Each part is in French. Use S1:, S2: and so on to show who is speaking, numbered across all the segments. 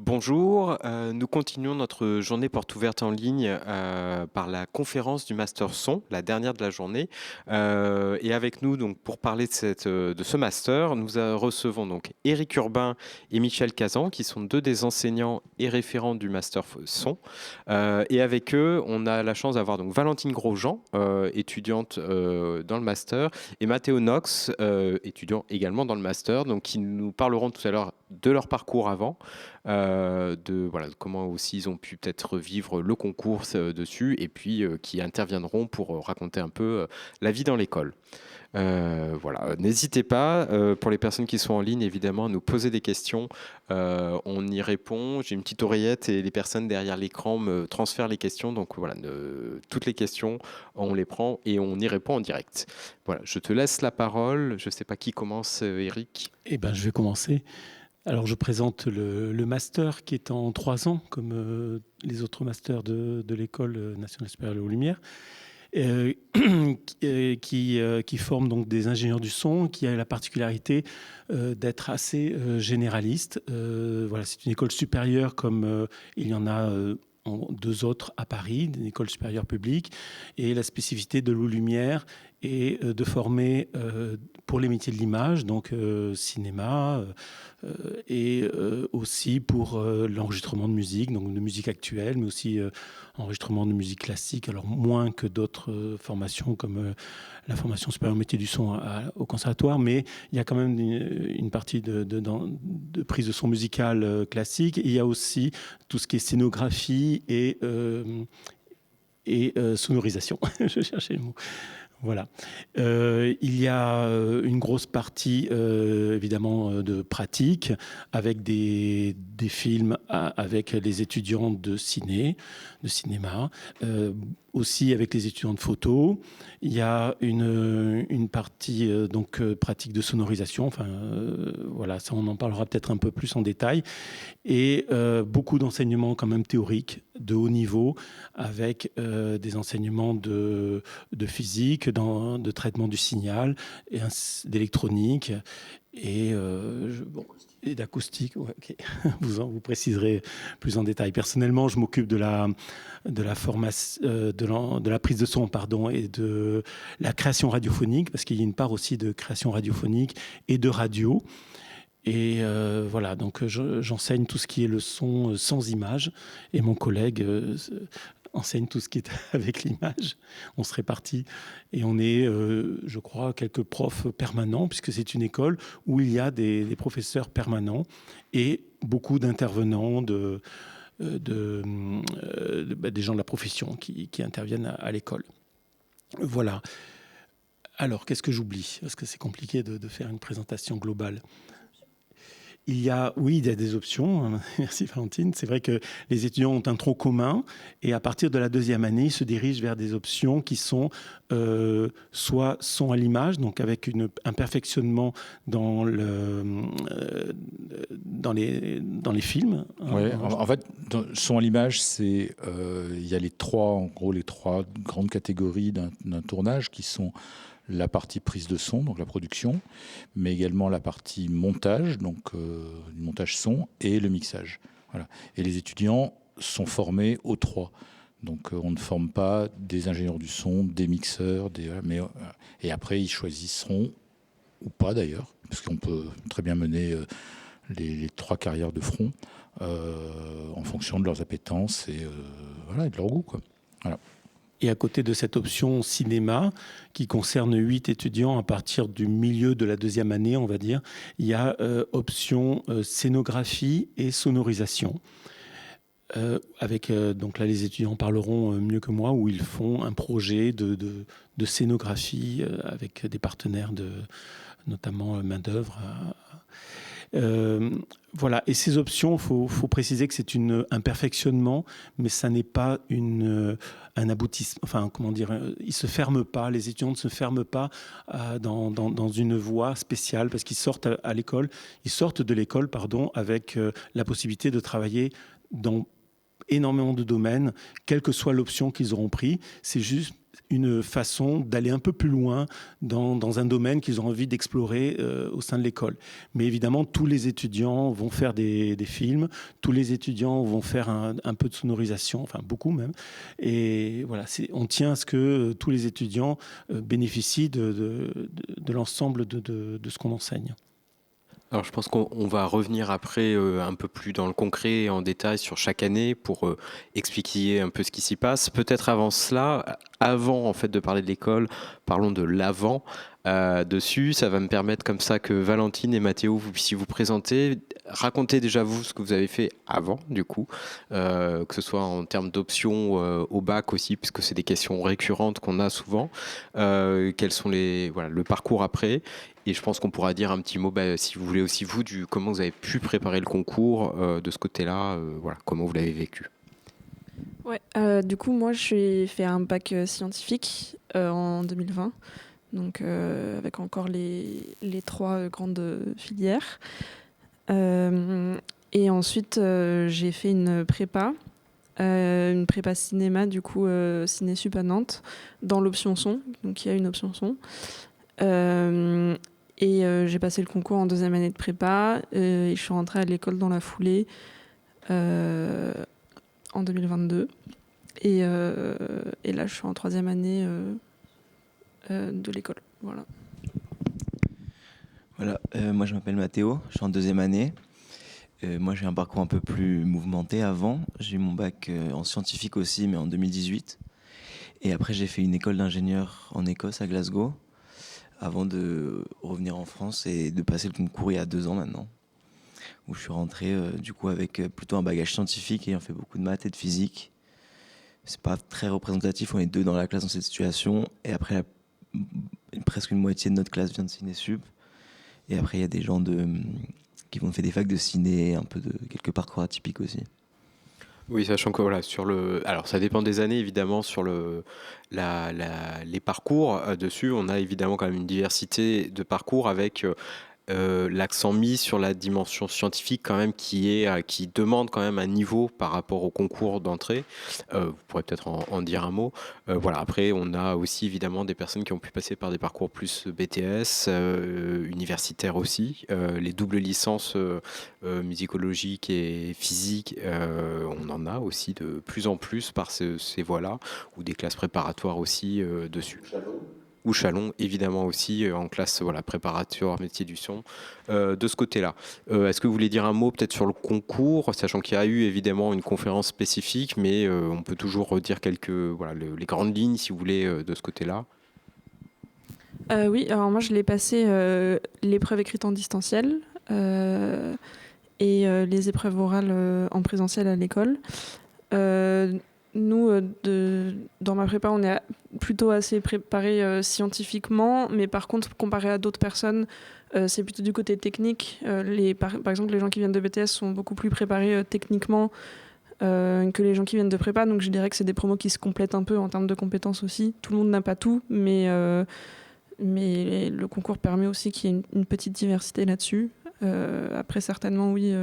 S1: Bonjour, nous continuons notre journée porte ouverte en ligne par la conférence du Master Son, la dernière de la journée. Et avec nous, donc, pour parler de ce master, nous recevons donc Éric Urbain et Michel Cazan, qui sont deux des enseignants et référents du Master Son. Et avec eux, on a la chance d'avoir donc Valentine Grosjean, étudiante dans le Master, et Mathéo Knox, étudiant également dans le Master, donc, qui nous parleront tout à l'heure de leur parcours avant de comment aussi ils ont pu peut-être vivre le concours dessus et puis qui interviendront pour raconter un peu la vie dans l'école. Voilà, n'hésitez pas, pour les personnes qui sont en ligne, évidemment, à nous poser des questions. On y répond. J'ai une petite oreillette et les personnes derrière l'écran me transfèrent les questions. Donc voilà, toutes les questions, on les prend et on y répond en direct. Voilà, je te laisse la parole. Je ne sais pas qui commence, Eric.
S2: Eh ben, je vais commencer. Alors, je présente le master qui est en 3 ans, comme les autres masters de l'École nationale supérieure aux Lumières, qui forme donc des ingénieurs du son, qui a la particularité d'être assez généraliste. Voilà, c'est une école supérieure comme il y en a deux autres à Paris, une école supérieure publique, et la spécificité de l'eau lumière est de former pour les métiers de l'image, donc cinéma, et aussi pour l'enregistrement de musique, donc de musique actuelle, mais aussi enregistrement de musique classique, alors moins que d'autres formations comme la formation supérieure au métier du son au conservatoire, mais il y a quand même une partie de prise de son musical classique. Et il y a aussi tout ce qui est scénographie et sonorisation. Je cherchais le mot. Voilà. Il y a une grosse partie, évidemment, de pratique avec des films avec les étudiants de cinéma, aussi avec les étudiants de photo. Il y a une partie pratique de sonorisation. Enfin, voilà, ça on en parlera peut-être un peu plus en détail. Et beaucoup d'enseignements quand même théoriques de haut niveau avec des enseignements de physique, de traitement du signal, et d'électronique et, et d'acoustique. Ouais, okay. Vous préciserez plus en détail. Personnellement, je m'occupe de la formation, de la prise de son, pardon, et de la création radiophonique, parce qu'il y a une part aussi de création radiophonique et de radio. Et voilà, donc j'enseigne tout ce qui est le son sans image, et mon collègue enseigne tout ce qui est avec l'image. On se répartit et on est, je crois, quelques profs permanents, puisque c'est une école où il y a des professeurs permanents et beaucoup d'intervenants des gens de la profession qui interviennent à l'école. Voilà. Alors, qu'est-ce que j'oublie ? Parce que c'est compliqué de faire une présentation globale. Il y a des options. Merci Valentine. C'est vrai que les étudiants ont un tronc commun et à partir de la deuxième année, ils se dirigent vers des options qui sont soit son à l'image, donc avec un perfectionnement dans les films.
S3: Ouais, en fait, son à l'image, c'est il y a les trois grandes catégories d'un tournage qui sont la partie prise de son, donc la production, mais également la partie montage, donc du montage son, et le mixage. Voilà. Et les étudiants sont formés aux trois. Donc on ne forme pas des ingénieurs du son, des mixeurs, et après ils choisiront, ou pas d'ailleurs, parce qu'on peut très bien mener les trois carrières de front en fonction de leurs appétences et de leur goût, quoi. Voilà.
S2: Et à côté de cette option cinéma, qui concerne 8 étudiants à partir du milieu de la deuxième année, on va dire, il y a option scénographie et sonorisation. Avec donc là, les étudiants parleront mieux que moi, où ils font un projet de scénographie avec des partenaires, notamment main-d'œuvre. Voilà. Et ces options, faut préciser que c'est un perfectionnement, mais ça n'est pas un aboutissement. Enfin, comment dire, ils se ferment pas. Les étudiants ne se ferment pas dans une voie spéciale parce qu'ils sortent ils sortent de l'école, pardon, avec la possibilité de travailler dans énormément de domaines, quelle que soit l'option qu'ils auront pris. C'est juste une façon d'aller un peu plus loin dans un domaine qu'ils ont envie d'explorer au sein de l'école. Mais évidemment, tous les étudiants vont faire des films, tous les étudiants vont faire un peu de sonorisation, enfin beaucoup même. Et voilà, on tient à ce que tous les étudiants bénéficient de l'ensemble de ce qu'on enseigne.
S1: Alors je pense qu'on va revenir après un peu plus dans le concret et en détail sur chaque année pour expliquer un peu ce qui s'y passe. Peut-être avant cela, avant en fait de parler de l'école, parlons de l'avant dessus. Ça va me permettre comme ça que Valentine et Mathéo vous puissiez vous présenter, raconter déjà vous ce que vous avez fait avant du coup, que ce soit en termes d'options au bac aussi, puisque c'est des questions récurrentes qu'on a souvent. Quels sont le parcours après? Et je pense qu'on pourra dire un petit mot, si vous voulez aussi vous, comment vous avez pu préparer le concours de ce côté-là, comment vous l'avez vécu.
S4: Ouais, du coup, moi, j'ai fait un bac scientifique en 2020, donc avec encore les 3 grandes filières. Et ensuite, j'ai fait une prépa cinéma, du coup, Ciné-Sup à Nantes, dans l'option son, donc il y a une option son. Et j'ai passé le concours en 2e année de prépa et je suis rentrée à l'école dans la foulée en 2022. Et là, je suis en 3e année de l'école. Voilà.
S5: Voilà, moi je m'appelle Mathéo, je suis en 2e année. Moi j'ai un parcours un peu plus mouvementé avant. J'ai eu mon bac en scientifique aussi, mais en 2018. Et après j'ai fait une école d'ingénieur en Écosse, à Glasgow, avant de revenir en France et de passer le concours il y a 2 ans maintenant, où je suis rentré du coup avec plutôt un bagage scientifique ayant fait beaucoup de maths et de physique. C'est pas très représentatif, on est 2 dans la classe dans cette situation, et après presque une moitié de notre classe vient de Ciné-Sup, et après il y a des gens qui vont faire des facs de ciné, un peu de quelques parcours atypiques aussi.
S1: Oui, sachant que alors ça dépend des années évidemment sur les parcours dessus. On a évidemment quand même une diversité de parcours avec l'accent mis sur la dimension scientifique quand même qui demande quand même un niveau par rapport au concours d'entrée. Vous pourrez peut-être en dire un mot. Après, on a aussi évidemment des personnes qui ont pu passer par des parcours plus BTS, universitaires aussi. Les doubles licences musicologiques et physiques, on en a aussi de plus en plus par ces voies-là, ou des classes préparatoires aussi dessus. Ou Chalon, évidemment aussi, en classe préparatoire métier du son, de ce côté-là. Est-ce que vous voulez dire un mot peut-être sur le concours, sachant qu'il y a eu évidemment une conférence spécifique, mais on peut toujours redire les grandes lignes, si vous voulez, de ce côté-là.
S4: Oui, alors moi je l'ai passé l'épreuve écrite en distanciel et les épreuves orales en présentiel à l'école. Nous, dans ma prépa, on est plutôt assez préparés scientifiquement, mais par contre, comparé à d'autres personnes, c'est plutôt du côté technique. Par exemple, les gens qui viennent de BTS sont beaucoup plus préparés techniquement que les gens qui viennent de prépa, donc je dirais que c'est des promos qui se complètent un peu en termes de compétences aussi. Tout le monde n'a pas tout, mais le concours permet aussi qu'il y ait une petite diversité là-dessus. Après, certainement, oui,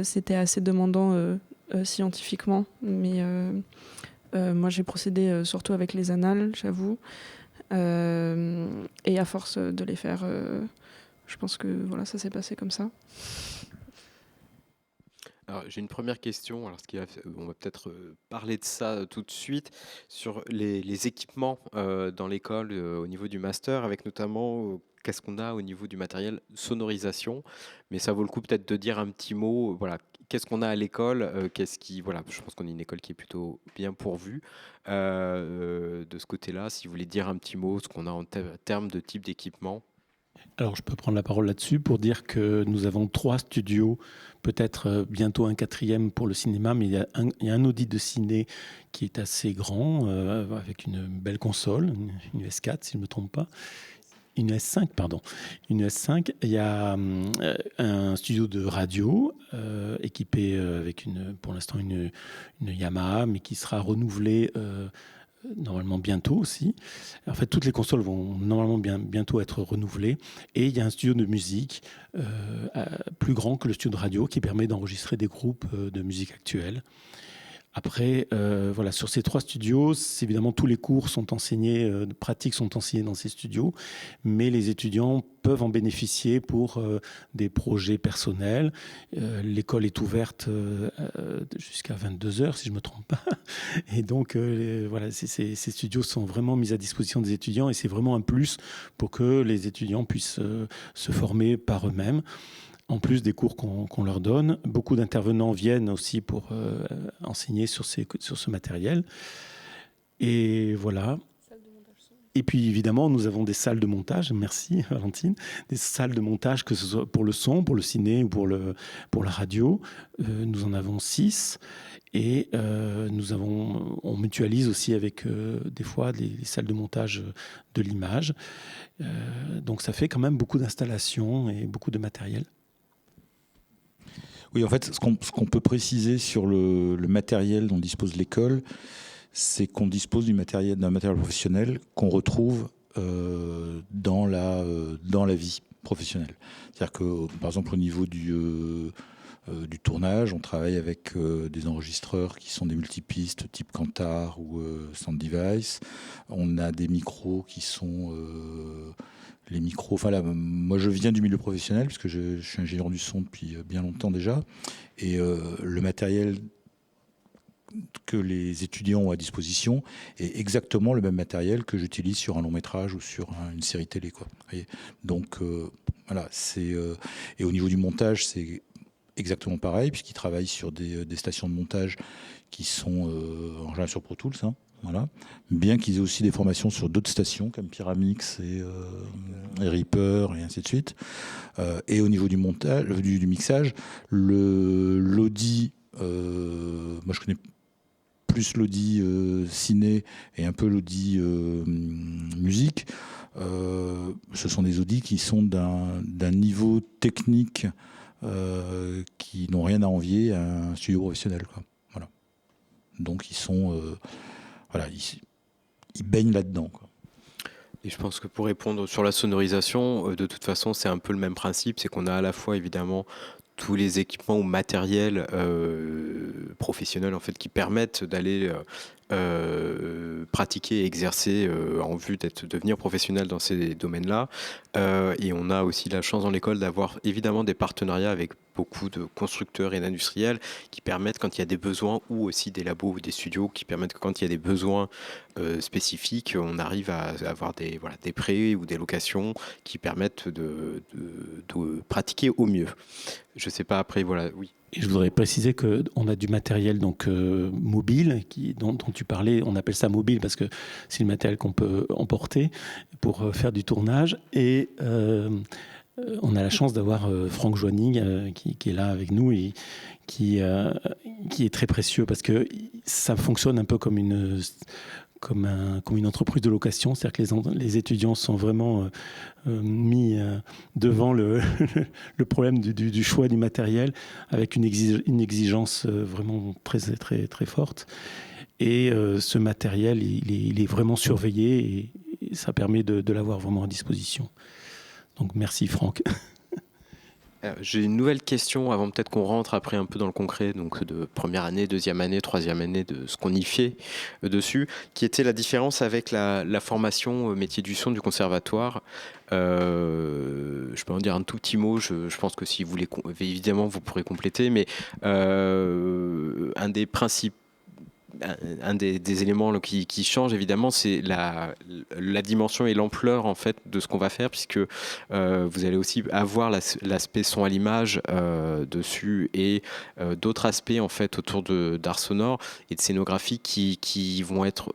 S4: c'était assez demandant scientifiquement, mais moi j'ai procédé surtout avec les annales, j'avoue, et à force de les faire, je pense que voilà, ça s'est passé comme ça.
S1: Alors, j'ai une première question, on va peut-être parler de ça tout de suite, sur les équipements dans l'école au niveau du master, avec notamment qu'est-ce qu'on a au niveau du matériel sonorisation, mais ça vaut le coup peut-être de dire un petit mot, qu'est-ce qu'on a à l'école, je pense qu'on est une école qui est plutôt bien pourvue de ce côté-là, si vous voulez dire un petit mot, ce qu'on a en termes de type d'équipement.
S2: Alors, je peux prendre la parole là-dessus pour dire que nous avons 3 studios, peut-être bientôt un 4e pour le cinéma, mais il y a un audit de ciné qui est assez grand, avec une belle console, une S4 si je ne me trompe pas. Une S5, pardon. Une S5. Il y a un studio de radio équipé avec pour l'instant une Yamaha, mais qui sera renouvelé normalement bientôt aussi. En fait, toutes les consoles vont normalement bientôt être renouvelées. Et il y a un studio de musique plus grand que le studio de radio qui permet d'enregistrer des groupes de musique actuelle. Après, voilà, sur ces 3 studios, évidemment, tous les cours sont enseignés, pratiques sont enseignés dans ces studios, mais les étudiants peuvent en bénéficier pour des projets personnels. L'école est ouverte jusqu'à 22h, si je ne me trompe pas. Et donc, voilà, ces studios sont vraiment mis à disposition des étudiants et c'est vraiment un plus pour que les étudiants puissent se former par eux-mêmes. En plus des cours qu'on leur donne, beaucoup d'intervenants viennent aussi pour enseigner sur ce matériel. Et voilà. Et puis évidemment, nous avons des salles de montage, merci Valentine, des salles de montage, que ce soit pour le son, pour le ciné ou pour la radio. Nous en avons 6 et on mutualise aussi avec des fois les salles de montage de l'image. Donc ça fait quand même beaucoup d'installations et beaucoup de matériel.
S3: Oui, en fait, ce qu'on peut préciser sur le matériel dont dispose l'école, c'est qu'on dispose d'un matériel professionnel qu'on retrouve dans la vie professionnelle. C'est-à-dire que, par exemple, au niveau du tournage, on travaille avec des enregistreurs qui sont des multipistes type Kantar ou Sound Device. On a des micros qui sont... les micros, enfin là, moi je viens du milieu professionnel puisque je suis ingénieur du son depuis bien longtemps déjà, et le matériel que les étudiants ont à disposition est exactement le même matériel que j'utilise sur un long métrage ou sur une série télé, quoi. Donc voilà, et au niveau du montage, c'est exactement pareil puisqu'ils travaillent sur des stations de montage qui sont en général sur Pro Tools, hein. Voilà. Bien qu'ils aient aussi des formations sur d'autres stations comme Pyramix et Reaper et ainsi de suite. Et au niveau du montage, du mixage, l'Audi, moi je connais plus l'Audi ciné et un peu l'Audi musique. Ce sont des Audi qui sont d'un niveau technique qui n'ont rien à envier à un studio professionnel, quoi. Voilà. Donc ils sont... voilà, ils baignent là-dedans, quoi.
S1: Et je pense que pour répondre sur la sonorisation, de toute façon, c'est un peu le même principe. C'est qu'on a à la fois, évidemment, tous les équipements ou matériels professionnels en fait, qui permettent d'aller pratiquer et exercer en vue de devenir professionnel dans ces domaines-là. Et on a aussi la chance dans l'école d'avoir évidemment des partenariats avec beaucoup de constructeurs et d'industriels qui permettent, quand il y a des besoins, ou aussi des labos ou des studios qui permettent que quand il y a des besoins spécifiques, on arrive à avoir des prêts ou des locations qui permettent de pratiquer au mieux. Je ne sais pas, après, voilà, oui.
S2: Et je voudrais préciser qu'on a du matériel donc, mobile dont tu parlais. On appelle ça mobile parce que c'est le matériel qu'on peut emporter pour faire du tournage. Et on a la chance d'avoir Franck Joanning qui est là avec nous et qui est très précieux parce que ça fonctionne un peu comme une entreprise de location, c'est-à-dire que les étudiants sont vraiment mis devant le problème du choix du matériel avec une exigence vraiment très, très, très forte. Et ce matériel, il est vraiment surveillé et ça permet de l'avoir vraiment à disposition. Donc merci Franck.
S1: J'ai une nouvelle question avant peut-être qu'on rentre après un peu dans le concret, donc de première année, deuxième année, troisième année, de ce qu'on y fait dessus, qui était la différence avec la formation métier du son du conservatoire. Je peux en dire un tout petit mot, je pense que si vous voulez, évidemment vous pourrez compléter, mais un des principes, un des éléments qui change évidemment, c'est la dimension et l'ampleur en fait de ce qu'on va faire, puisque vous allez aussi avoir l'aspect son à l'image dessus et d'autres aspects en fait autour d'art sonore et de scénographie qui vont être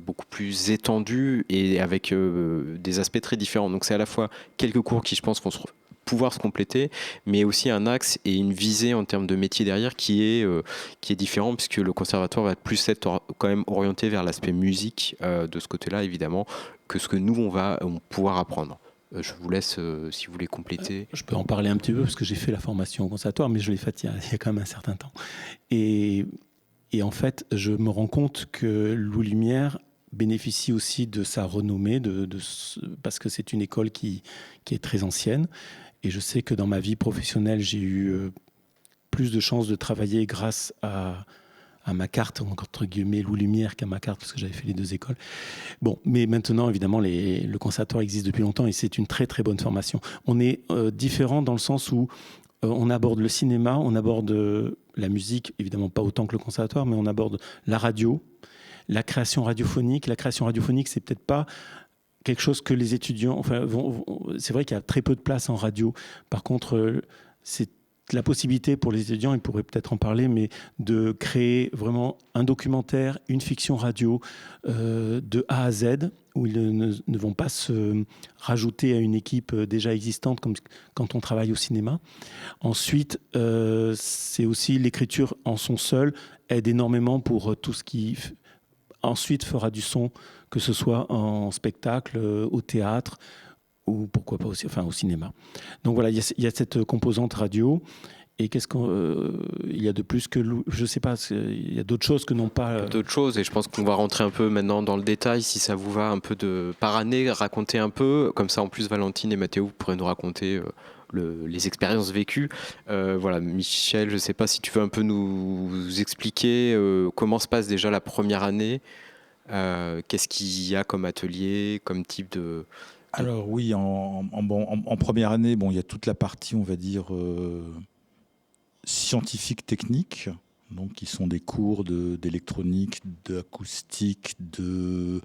S1: beaucoup plus étendus et avec des aspects très différents. Donc c'est à la fois quelques cours qui je pense vont pouvoir se compléter, mais aussi un axe et une visée en termes de métier derrière qui est différent, puisque le conservatoire va plus être quand même orienté vers l'aspect musique de ce côté-là, évidemment, que ce que nous, on va pouvoir apprendre. Je vous laisse, si vous voulez compléter.
S2: Je peux en parler un petit peu, parce que j'ai fait la formation au conservatoire, mais je l'ai faite il y a quand même un certain temps. Et en fait, je me rends compte que Loup Lumière bénéficie aussi de sa renommée, parce que c'est une école qui est très ancienne. Et je sais que dans ma vie professionnelle, j'ai eu plus de chances de travailler grâce à à ma carte, entre guillemets, Loup Lumière qu'à ma carte, parce que j'avais fait les 2 écoles. Bon, mais maintenant, évidemment, le conservatoire existe depuis longtemps et c'est une très très bonne formation. On est différent dans le sens où on aborde le cinéma, on aborde la musique, évidemment pas autant que le conservatoire, mais on aborde la radio, la création radiophonique. La création radiophonique, c'est peut-être pas quelque chose que les étudiants... c'est vrai qu'il y a très peu de place en radio. Par contre, c'est la possibilité pour les étudiants, ils pourraient peut-être en parler, mais de créer vraiment un documentaire, une fiction radio de A à Z, où ils ne vont pas se rajouter à une équipe déjà existante, comme quand on travaille au cinéma. Ensuite, c'est aussi l'écriture en son seul aide énormément pour tout ce qui ensuite fera du son, que ce soit en spectacle, au théâtre, ou pourquoi pas aussi, au cinéma. Donc voilà, il y a cette composante radio. Et qu'est-ce qu'il y a de plus que... Je ne sais pas, il y a d'autres choses que non pas...
S1: D'autres choses, et je pense qu'on va rentrer un peu maintenant dans le détail, si ça vous va, un peu par année, raconter un peu. Comme ça, en plus, Valentine et Mathéo, vous pourrez nous raconter les expériences vécues. Voilà, Michel, je ne sais pas si tu veux un peu nous expliquer comment se passe déjà la première année. Qu'est-ce qu'il y a comme atelier, comme type de...
S3: Alors oui, en première année, il y a toute la partie, on va dire, scientifique technique, donc qui sont des cours d'électronique, d'acoustique, de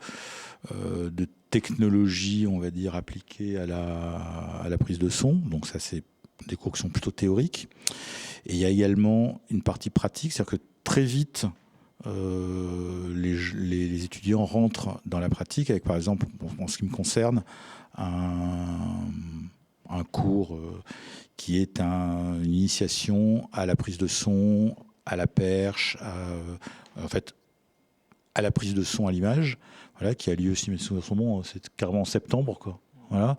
S3: technologie, on va dire, appliquée à la prise de son. Donc ça, c'est des cours qui sont plutôt théoriques. Et il y a également une partie pratique, c'est-à-dire que très vite, les étudiants rentrent dans la pratique avec, par exemple, en ce qui me concerne, un cours qui est une initiation à la prise de son, à la perche, à la prise de son à l'image, voilà, qui a lieu, si mes souvenirs sont bons, c'est carrément en septembre, quoi. Voilà.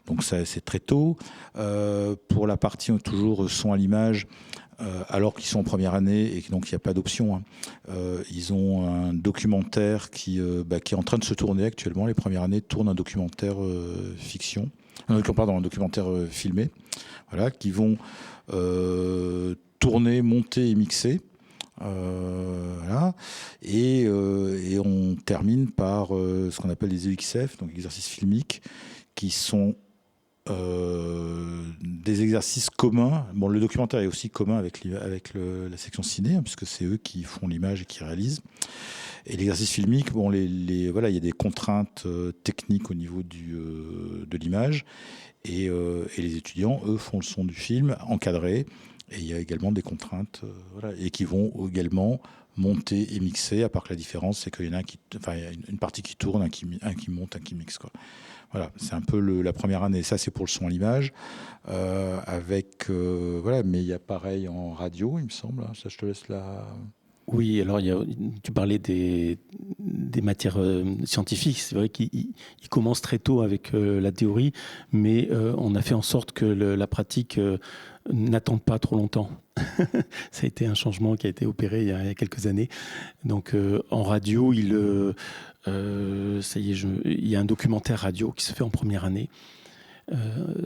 S3: Donc ça, c'est très tôt. Pour la partie toujours son à l'image, alors qu'ils sont en première année et donc il n'y a pas d'option, hein. Ils ont un documentaire qui est en train de se tourner actuellement. Les premières années tournent un documentaire fiction, un documentaire filmé, voilà, qui vont tourner, monter et mixer. Voilà. Et on termine par ce qu'on appelle les EXF, donc exercices filmiques, qui sont des exercices communs. Bon, le documentaire est aussi commun avec la section ciné, hein, puisque c'est eux qui font l'image et qui réalisent. Et l'exercice filmique, voilà, il y a des contraintes techniques au niveau de l'image, et les étudiants, eux, font le son du film encadré. Et il y a également des contraintes, voilà, et qui vont également monter et mixer, à part que la différence, c'est qu'il y en a une partie qui tourne, un qui monte, un qui mixe, quoi. Voilà, c'est un peu la première année. Ça, c'est pour le son à l'image. Voilà, mais il y a pareil en radio, il me semble. Ça, je te laisse là.
S2: Oui, alors tu parlais des matières scientifiques. C'est vrai qu'ils commencent très tôt avec la théorie, mais on a fait en sorte que la pratique n'attende pas trop longtemps. Ça a été un changement qui a été opéré il y a quelques années. Donc en radio, ça y est, il y a un documentaire radio qui se fait en première année.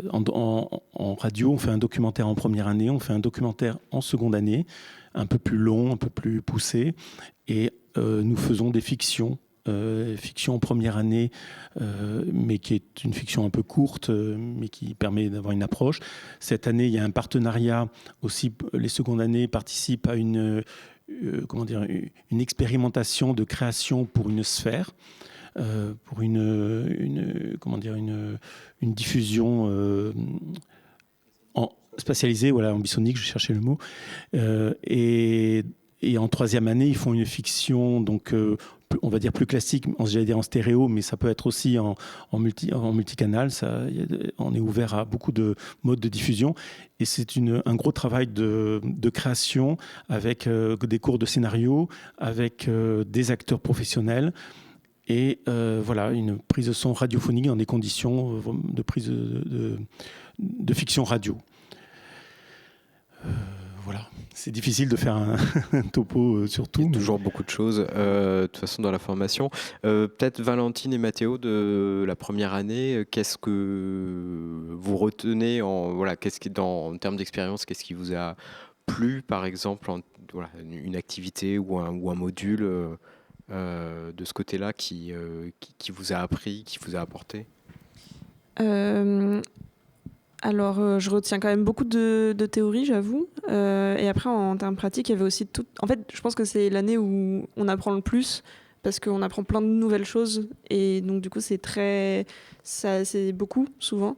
S2: En radio, on fait un documentaire en première année, on fait un documentaire en seconde année, un peu plus long, un peu plus poussé, et nous faisons des fictions. Fiction en première année, mais qui est une fiction un peu courte, mais qui permet d'avoir une approche. Cette année, il y a un partenariat aussi. Les secondes années participent à une expérimentation de création pour une sphère. Pour une diffusion spatialisée, voilà, ambisonique, je cherchais le mot. Et en troisième année, ils font une fiction, donc on va dire plus classique, j'allais dire en stéréo, mais ça peut être aussi en multicanal. On est ouvert à beaucoup de modes de diffusion. Et c'est un gros travail de création avec des cours de scénario, avec des acteurs professionnels. Et voilà, une prise de son radiophonique dans des conditions de prise de fiction radio. Voilà, c'est difficile de faire un topo sur tout.
S1: Il y a toujours beaucoup de choses, de toute façon, dans la formation. Peut-être Valentine et Mathéo, de la première année, qu'est-ce que vous retenez en termes d'expérience, qu'est-ce qui vous a plu, par exemple, voilà, une activité ou un module de ce côté-là qui vous a appris, qui vous a apporté?
S4: Alors, je retiens quand même beaucoup de théorie, j'avoue. Et après, en termes pratiques, il y avait aussi tout. En fait, je pense que c'est l'année où on apprend le plus parce qu'on apprend plein de nouvelles choses. Et donc, du coup, c'est beaucoup, souvent.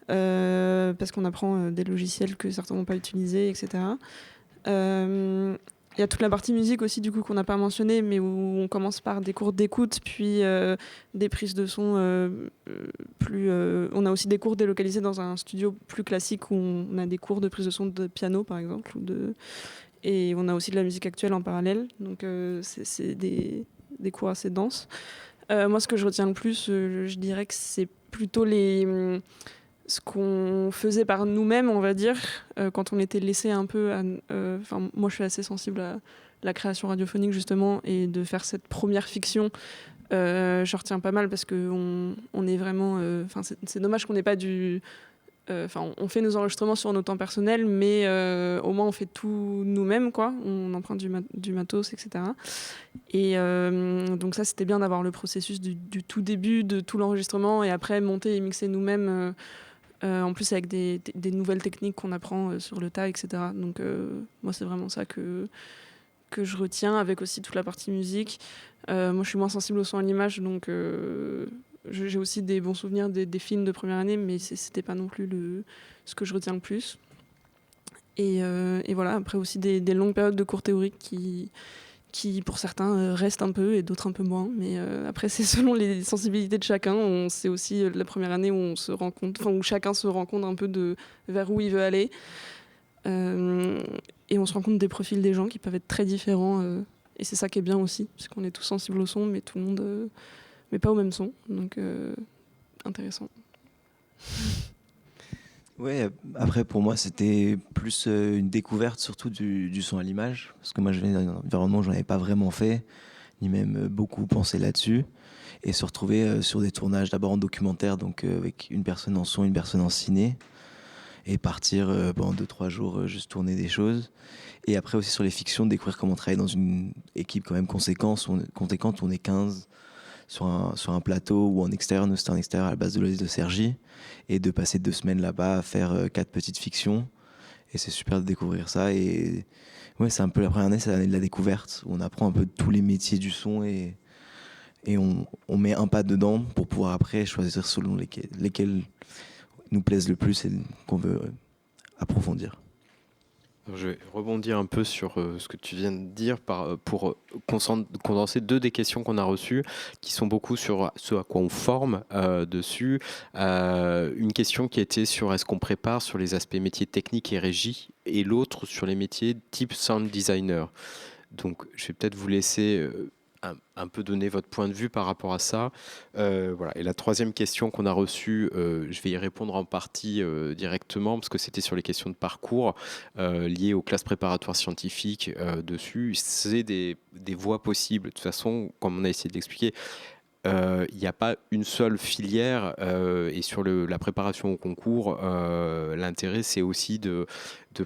S4: Parce qu'on apprend des logiciels que certains n'ont pas utilisés, etc. Il y a toute la partie musique aussi, du coup, qu'on n'a pas mentionné, mais où on commence par des cours d'écoute, puis des prises de son on a aussi des cours délocalisés dans un studio plus classique où on a des cours de prise de son de piano, par exemple, et on a aussi de la musique actuelle en parallèle. Donc, c'est des cours assez denses. Moi, ce que je retiens le plus, je dirais que c'est plutôt ce qu'on faisait par nous-mêmes, on va dire, quand on était laissé un peu moi, je suis assez sensible à la création radiophonique, justement, et de faire cette première fiction, je retiens pas mal parce qu'on est vraiment... c'est dommage qu'on n'ait pas on fait nos enregistrements sur nos temps personnels, mais au moins on fait tout nous-mêmes, quoi. On emprunte du matos, etc. Et donc ça, c'était bien d'avoir le processus du tout début, de tout l'enregistrement, et après monter et mixer nous-mêmes, en plus avec des nouvelles techniques qu'on apprend sur le tas, etc. Donc moi, c'est vraiment ça que je retiens, avec aussi toute la partie musique. Moi, je suis moins sensible au son et à l'image, donc j'ai aussi des bons souvenirs des films de première année, mais c'était pas non plus ce que je retiens le plus. Et voilà, après aussi des longues périodes de cours théoriques qui pour certains restent un peu et d'autres un peu moins. Mais après, c'est selon les sensibilités de chacun. C'est aussi la première année où on se rend compte, où chacun se rend compte un peu de vers où il veut aller. Et on se rend compte des profils des gens qui peuvent être très différents. Et c'est ça qui est bien aussi, parce qu'on est tous sensibles au son, mais tout le monde, mais pas au même son. Donc, intéressant.
S5: Ouais, après pour moi c'était plus une découverte surtout du son à l'image, parce que moi je viens d'un environnement où j'en avais pas vraiment fait, ni même beaucoup pensé là-dessus, et se retrouver sur des tournages d'abord en documentaire, donc avec une personne en son, une personne en ciné, et partir pendant 2-3 jours juste tourner des choses, et après aussi sur les fictions, découvrir comment travailler dans une équipe quand même conséquente, on est 15 sur un plateau ou en extérieur, nous c'était en extérieur à la base de l'Oasis de Cergy, et de passer 2 semaines là-bas à faire 4 petites fictions, et c'est super de découvrir ça. Et ouais, c'est un peu la première année, c'est l'année de la découverte, où on apprend un peu tous les métiers du son, et on met un pas dedans pour pouvoir après choisir selon lesquels nous plaisent le plus et qu'on veut approfondir.
S1: Je vais rebondir un peu sur ce que tu viens de dire pour condenser 2 des questions qu'on a reçues, qui sont beaucoup sur ce à quoi on forme dessus. Une question qui était sur est-ce qu'on prépare sur les aspects métiers techniques et régie, et l'autre sur les métiers type sound designer. Donc je vais peut-être vous laisser un peu donner votre point de vue par rapport à ça. Voilà. Et la troisième question qu'on a reçue, je vais y répondre en partie directement, parce que c'était sur les questions de parcours liées aux classes préparatoires scientifiques dessus. C'est des voies possibles. De toute façon, comme on a essayé de l'expliquer, il n'y a pas une seule filière, et sur la préparation au concours, l'intérêt c'est aussi de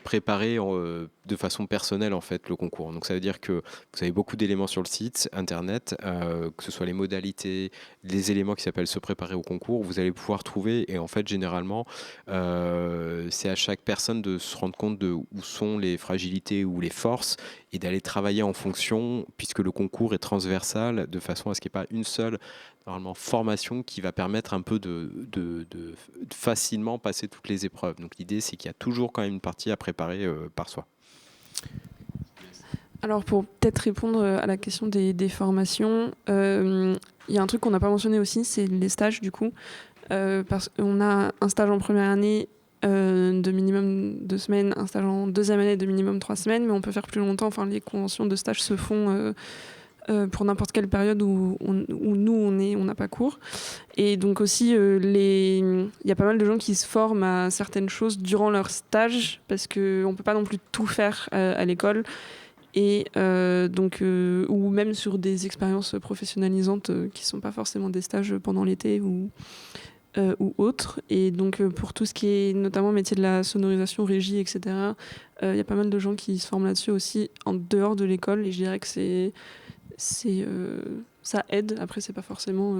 S1: préparer de façon personnelle en fait le concours. Donc ça veut dire que vous avez beaucoup d'éléments sur le site internet, que ce soit les modalités, les éléments qui s'appellent se préparer au concours, vous allez pouvoir trouver, et en fait généralement c'est à chaque personne de se rendre compte de où sont les fragilités ou les forces, et d'aller travailler en fonction, puisque le concours est transversal, de façon à ce qu'il n'y ait pas une seule normalement formation qui va permettre un peu de facilement passer toutes les épreuves. Donc l'idée c'est qu'il y a toujours quand même une partie à préparer par soi.
S4: Alors pour peut-être répondre à la question des formations, il y a un truc qu'on n'a pas mentionné aussi, c'est les stages du coup. Parce qu'on a un stage en première année de minimum 2 semaines, un stage en deuxième année de minimum 3 semaines, mais on peut faire plus longtemps. Enfin, les conventions de stage se font pour n'importe quelle période où nous on n'a pas cours. Et donc aussi, il y a pas mal de gens qui se forment à certaines choses durant leur stage, parce qu'on ne peut pas non plus tout faire à l'école. Et ou même sur des expériences professionnalisantes qui ne sont pas forcément des stages pendant l'été. ou autres. Et donc pour tout ce qui est notamment métier de la sonorisation, régie, etc., il y a pas mal de gens qui se forment là-dessus aussi en dehors de l'école. Et je dirais que ça aide. Après, c'est pas forcément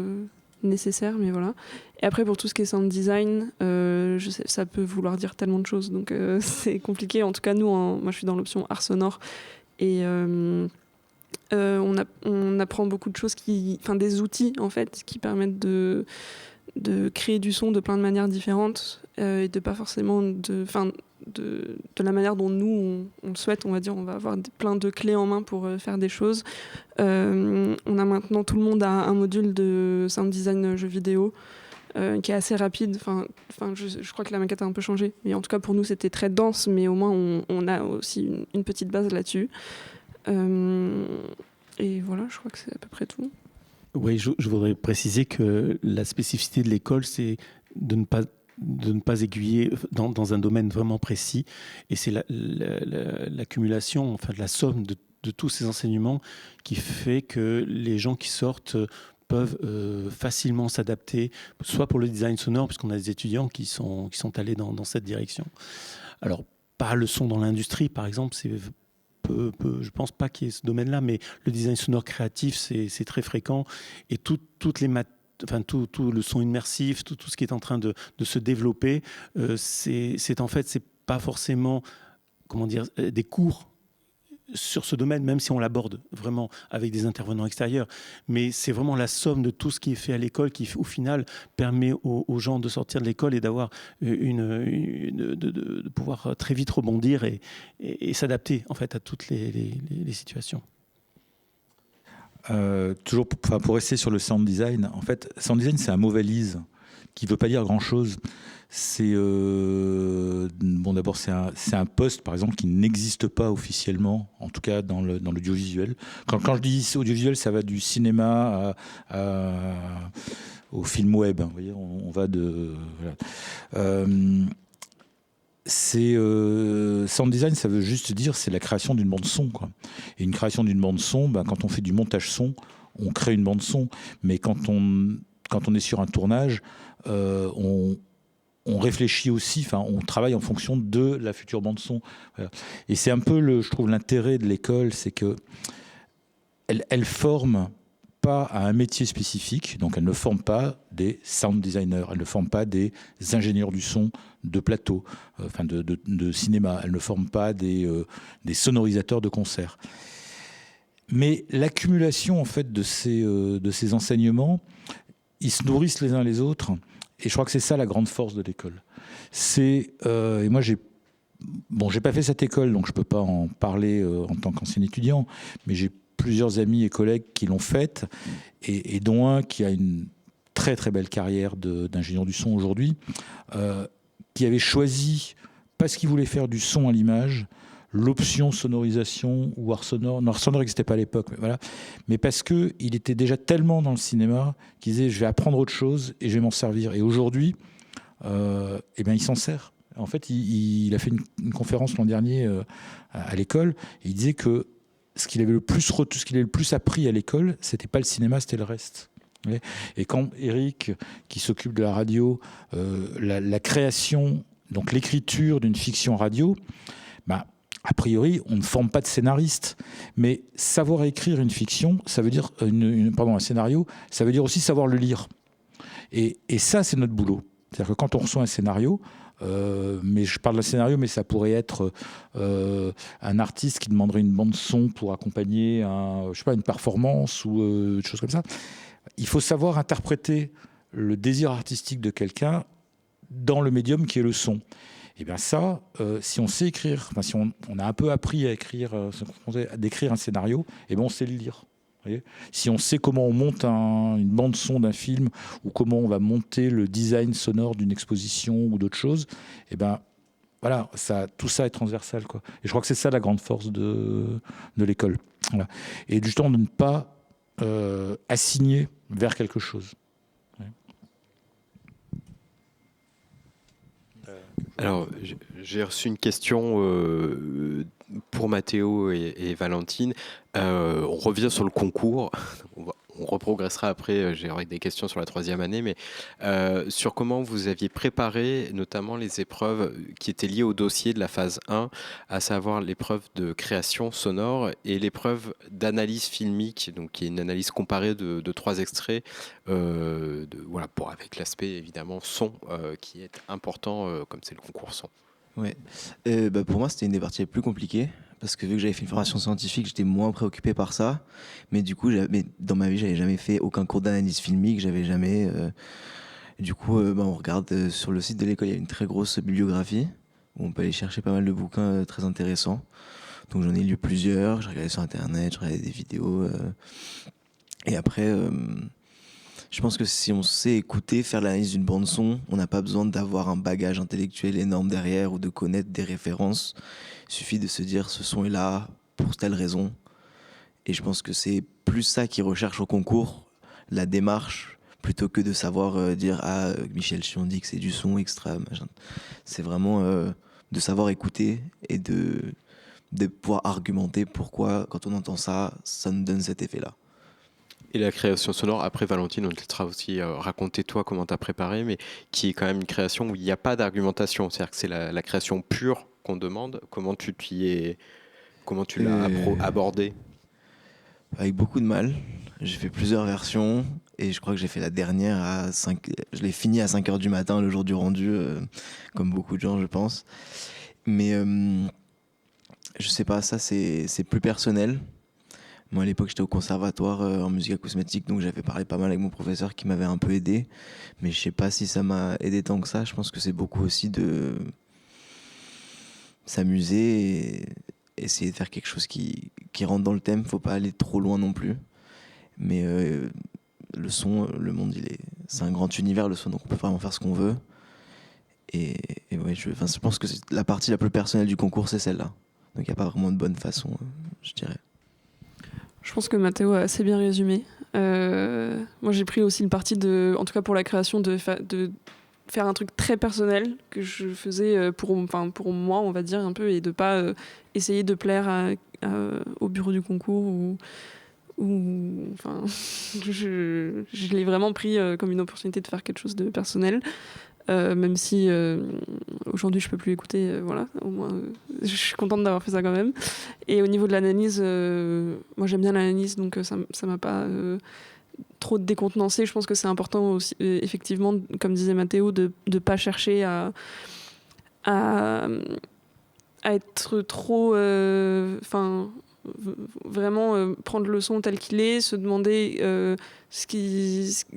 S4: nécessaire, mais voilà. Et après, pour tout ce qui est sound design, je sais, ça peut vouloir dire tellement de choses, donc c'est compliqué. En tout cas, nous, moi, je suis dans l'option art sonore, et on apprend beaucoup de choses, des outils en fait, qui permettent de créer du son de plein de manières différentes, et de pas forcément de la manière dont nous on le souhaite, on va dire. On va avoir plein de clés en main pour faire des choses. On a maintenant, tout le monde a un module de sound design jeu vidéo qui est assez rapide. Je crois que la maquette a un peu changé, mais en tout cas pour nous c'était très dense, mais au moins on a aussi une petite base là-dessus. Et voilà, je crois que c'est à peu près tout.
S2: Oui, je voudrais préciser que la spécificité de l'école, c'est de ne pas aiguiller dans un domaine vraiment précis. Et c'est l'accumulation, enfin, de la somme de tous ces enseignements qui fait que les gens qui sortent peuvent facilement s'adapter, soit pour le design sonore, puisqu'on a des étudiants qui sont allés dans cette direction. Alors, pas le son dans l'industrie, par exemple, c'est... je pense pas qu'il y ait ce domaine-là, mais le design sonore créatif, c'est très fréquent. Et tout le son immersif, tout ce qui est en train de se développer, c'est en fait, c'est pas forcément, comment dire, des cours sur ce domaine, même si on l'aborde vraiment avec des intervenants extérieurs. Mais c'est vraiment la somme de tout ce qui est fait à l'école qui, au final, permet aux gens de sortir de l'école et d'avoir de pouvoir très vite rebondir et s'adapter en fait à toutes les situations.
S3: Toujours pour rester sur le sound design, en fait, sound design, c'est un mot valise qui ne veut pas dire grand-chose. C'est d'abord c'est un poste par exemple qui n'existe pas officiellement, en tout cas dans l'audiovisuel. Quand je dis audiovisuel, ça va du cinéma au film web. Vous voyez, on va de voilà. Sound design, ça veut juste dire c'est la création d'une bande son, quoi. Et une création d'une bande son, quand on fait du montage son, on crée une bande son. Mais quand on est sur un tournage, on réfléchit aussi, on travaille en fonction de la future bande son. Voilà. Et c'est un peu, je trouve, l'intérêt de l'école, c'est que elle forme pas à un métier spécifique, donc elle ne forme pas des sound designers, elle ne forme pas des ingénieurs du son de plateau, de cinéma, elle ne forme pas des sonorisateurs de concerts. Mais l'accumulation en fait de ces enseignements, ils se nourrissent les uns les autres. Et je crois que c'est ça la grande force de l'école. Et moi, j'ai pas fait cette école, donc je peux pas en parler en tant qu'ancien étudiant, mais j'ai plusieurs amis et collègues qui l'ont faite, et dont un qui a une très très belle carrière d'ingénieur du son aujourd'hui, qui avait choisi, parce qu'il voulait faire du son à l'image, l'option sonorisation ou art sonore. Non, art sonore n'existait pas à l'époque, mais voilà. Mais parce qu'il était déjà tellement dans le cinéma qu'il disait je vais apprendre autre chose et je vais m'en servir. Et aujourd'hui, il s'en sert. En fait, il a fait une conférence l'an dernier à l'école, et il disait que ce qu'il avait le plus appris à l'école, c'était pas le cinéma, c'était le reste. Et quand Eric, qui s'occupe de la radio, la création, donc l'écriture d'une fiction radio, a priori, on ne forme pas de scénariste, mais savoir écrire une fiction, ça veut dire un scénario, ça veut dire aussi savoir le lire. Et ça, c'est notre boulot. C'est-à-dire que quand on reçoit un scénario, mais je parle d'un scénario, mais ça pourrait être un artiste qui demanderait une bande son pour accompagner une performance ou des choses comme ça. Il faut savoir interpréter le désir artistique de quelqu'un dans le médium qui est le son. Et bien ça, si on sait écrire, si on a un peu appris à écrire, à décrire un scénario, et ben on sait le lire. Vous voyez, si on sait comment on monte une bande son d'un film, ou comment on va monter le design sonore d'une exposition ou d'autres choses, et ben voilà, tout ça est transversal, quoi. Et je crois que c'est ça la grande force de l'école. Voilà. Et justement de ne pas assigner vers quelque chose.
S1: Alors, j'ai reçu une question pour Mathéo et Valentine. On revient sur le concours. On on reprogressera après, j'aurai des questions sur la 3e année, mais sur comment vous aviez préparé notamment les épreuves qui étaient liées au dossier de la phase 1, à savoir l'épreuve de création sonore et l'épreuve d'analyse filmique, donc qui est une analyse comparée de 3 extraits, voilà, avec l'aspect évidemment son qui est important comme c'est le concours son.
S5: Ouais. Pour moi, c'était une des parties les plus compliquées parce que vu que j'avais fait une formation scientifique, j'étais moins préoccupé par ça. Mais du coup, dans ma vie, j'avais jamais fait aucun cours d'analyse filmique, j'avais jamais. Du coup, on regarde sur le site de l'école, il y a une très grosse bibliographie où on peut aller chercher pas mal de bouquins très intéressants. Donc j'en ai lu plusieurs, j'ai regardé sur internet, j'ai regardé des vidéos. Et après, je pense que si on sait écouter, faire l'analyse d'une bande son, on n'a pas besoin d'avoir un bagage intellectuel énorme derrière ou de connaître des références. Il suffit de se dire ce son est là pour telle raison. Et je pense que c'est plus ça qu'ils recherchent au concours, la démarche, plutôt que de savoir dire Michel Chion dit que c'est du son extra, machin. C'est vraiment de savoir écouter et de pouvoir argumenter pourquoi, quand on entend ça, ça nous donne cet effet-là.
S1: Et la création sonore, après Valentine, on te laissera aussi raconter toi comment tu as préparé, mais qui est quand même une création où il n'y a pas d'argumentation. C'est-à-dire que c'est la création pure qu'on demande. Comment tu l'as abordé?
S5: Avec beaucoup de mal. J'ai fait plusieurs versions et je crois que j'ai fait la dernière à 5. Je l'ai fini à 5h du matin le jour du rendu, comme beaucoup de gens, je pense. Mais je sais pas, ça c'est plus personnel. Moi, à l'époque, j'étais au conservatoire en musique acousmatique, donc j'avais parlé pas mal avec mon professeur qui m'avait un peu aidé. Mais je sais pas si ça m'a aidé tant que ça. Je pense que c'est beaucoup aussi de s'amuser et essayer de faire quelque chose qui rentre dans le thème. Faut pas aller trop loin non plus. Mais le son, le monde, c'est un grand univers, le son, donc on peut vraiment faire ce qu'on veut. Et ouais, je pense que la partie la plus personnelle du concours, c'est celle-là. Donc il n'y a pas vraiment de bonne façon, je dirais.
S4: Je pense que Mathéo a assez bien résumé. Moi, j'ai pris aussi le parti en tout cas pour la création, de faire un truc très personnel que je faisais pour moi, on va dire un peu, et de pas essayer de plaire au bureau du concours enfin, je l'ai vraiment pris comme une opportunité de faire quelque chose de personnel. Même si aujourd'hui je peux plus écouter, voilà, au moins je suis contente d'avoir fait ça quand même. Et au niveau de l'analyse, moi j'aime bien l'analyse, donc ça m'a pas trop décontenancé. Je pense que c'est important aussi, effectivement, comme disait Mathéo, de pas chercher à être trop, vraiment prendre le son tel qu'il est, se demander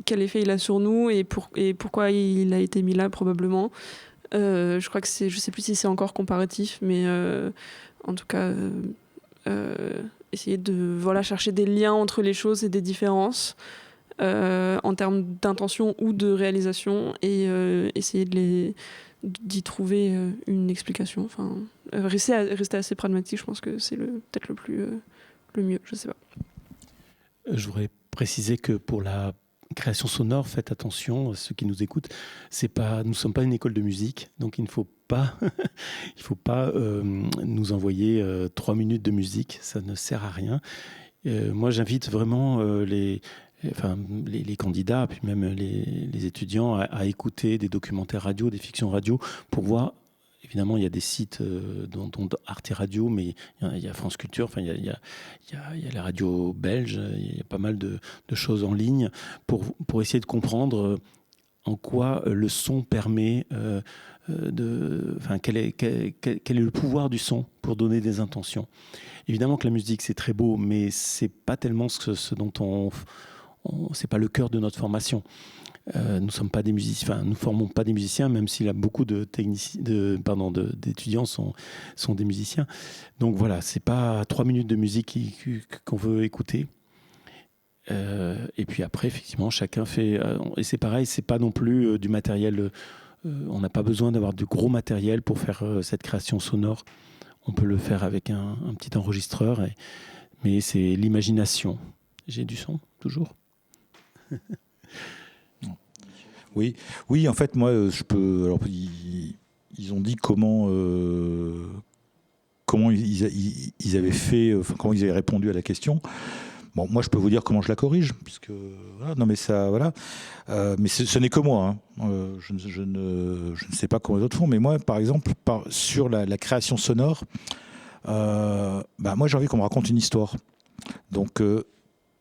S4: quel effet il a sur nous et pourquoi il a été mis là probablement. Je crois que je sais plus si c'est encore comparatif, mais en tout cas essayer de chercher des liens entre les choses et des différences en termes d'intention ou de réalisation, et essayer d'y trouver une explication. Enfin, rester assez pragmatique, je pense que c'est peut-être le mieux, je sais pas.
S2: Je voudrais préciser que pour la création sonore, faites attention, ceux qui nous écoutent, nous ne sommes pas une école de musique, donc il ne faut pas, nous envoyer 3 minutes de musique, ça ne sert à rien. Moi, j'invite vraiment les candidats, puis même les étudiants à écouter des documentaires radio, des fictions radio, pour voir. Évidemment, il y a des sites dont Arte Radio, mais il y a France Culture, enfin, il y a la radio belge, il y a pas mal de choses en ligne pour essayer de comprendre en quoi le son permet quel est le pouvoir du son pour donner des intentions. Évidemment que la musique, c'est très beau, mais c'est pas tellement ce dont c'est pas le cœur de notre formation. Nous sommes pas des musiciens, nous formons pas des musiciens, même s'il y a beaucoup d'étudiants sont des musiciens. Donc voilà, c'est pas 3 minutes de musique qu'on veut écouter. Et puis après, effectivement, chacun fait. Et c'est pareil, c'est pas non plus du matériel. On n'a pas besoin d'avoir du gros matériel pour faire cette création sonore. On peut le faire avec un petit enregistreur, mais c'est l'imagination. J'ai du son, toujours.
S3: Oui, en fait, moi, je peux. Alors, ils ont dit comment ils avaient fait, comment ils avaient répondu à la question. Bon, moi, je peux vous dire comment je la corrige, puisque voilà, non, mais ça, voilà. Mais ce n'est que moi. Hein. Je ne sais pas comment les autres font, mais moi, par exemple, sur la création sonore, moi, j'ai envie qu'on me raconte une histoire. Donc,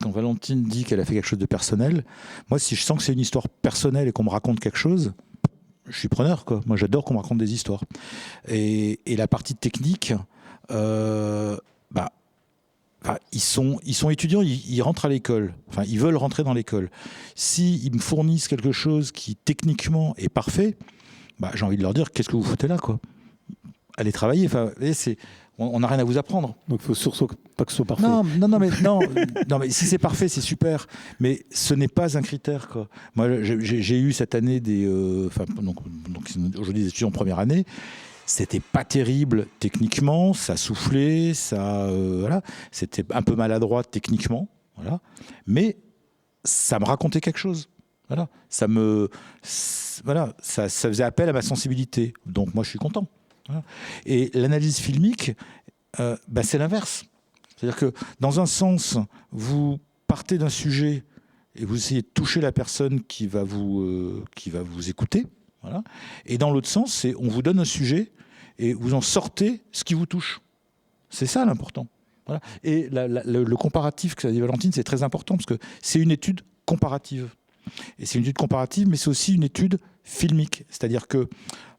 S3: quand Valentine dit qu'elle a fait quelque chose de personnel, moi, si je sens que c'est une histoire personnelle et qu'on me raconte quelque chose, je suis preneur, quoi. Moi, j'adore qu'on me raconte des histoires. Et la partie technique, ils sont étudiants, ils rentrent à l'école. Enfin, ils veulent rentrer dans l'école. S'ils me fournissent quelque chose qui, techniquement, est parfait, j'ai envie de leur dire, qu'est-ce que vous foutez là, quoi ? Allez travailler. Enfin, on n'a rien à vous apprendre.
S2: Donc, il faut surtout pas que ce soit parfait.
S3: Non, mais si c'est parfait, c'est super. Mais ce n'est pas un critère, quoi. Moi, j'ai eu cette année donc aujourd'hui des étudiants en première année. C'était pas terrible techniquement, ça soufflait, voilà. C'était un peu maladroit techniquement, voilà. Mais ça me racontait quelque chose. Voilà. Ça faisait appel à ma sensibilité. Donc moi, je suis content. Voilà. Et l'analyse filmique, c'est l'inverse. C'est-à-dire que dans un sens, vous partez d'un sujet et vous essayez de toucher la personne qui va vous écouter. Voilà. Et dans l'autre sens, c'est on vous donne un sujet et vous en sortez ce qui vous touche. C'est ça l'important. Voilà. Et le comparatif que ça dit Valentine, c'est très important parce que c'est une étude comparative. Et c'est une étude comparative, mais c'est aussi une étude filmique. C'est-à-dire que